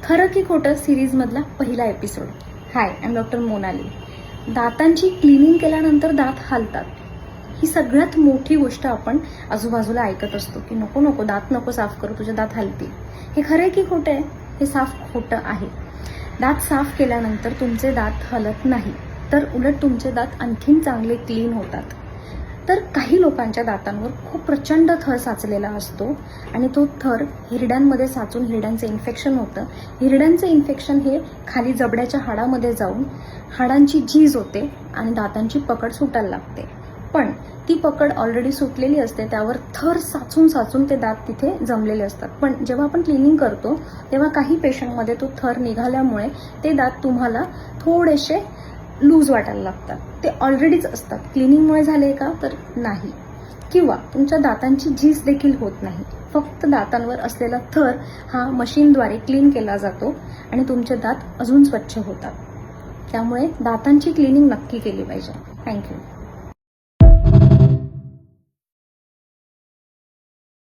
खरं की खोटं सिरीजमधला पहिला episode. High, I am doctor Monali. दातांची क्लिनिंग केल्यानंतर दात हालतात, ही सगळ्यात मोठी गोष्ट आपण आजूबाजूला ऐकत असतो की नको नको दात नको साफ करू, तुझे दात हलतील. हे खरं की खोटं आहे? हे साफ खोटं आहे. दात साफ केल्यानंतर तुमचे दात हलत नाही, तर उलट तुमचे दात आणखीन चांगले क्लीन होतात. तर काही लोकांच्या दातांवर खूप प्रचंड थर साचलेला असतो आणि तो थर हिरड्यांमध्ये साचून हिरड्यांचं इन्फेक्शन होतं. हिरड्यांचं इन्फेक्शन हे खाली जबड्याच्या हाडामध्ये जाऊन हाडांची झीज होते आणि दातांची पकड सुटायला लागते. पण ती पकड ऑलरेडी सुटलेली असते, त्यावर थर साचून साचून ते दात तिथे जमलेले असतात. पण जेव्हा आपण क्लिनिंग करतो तेव्हा काही पेशंटमध्ये तो थर निघाल्यामुळे ते दात तुम्हाला थोडेसे लूज वाटायला लागतात. ते ऑलरेडीच असतात. क्लिनिंगमुळे झाले का? तर नाही. किंवा तुमच्या दातांची झीज देखील होत नाही. फक्त दातांवर असलेला थर हा मशीनद्वारे क्लीन केला जातो आणि तुमचे दात अजून स्वच्छ होतात. त्यामुळे दातांची क्लिनिंग नक्की केली पाहिजे. थँक्यू.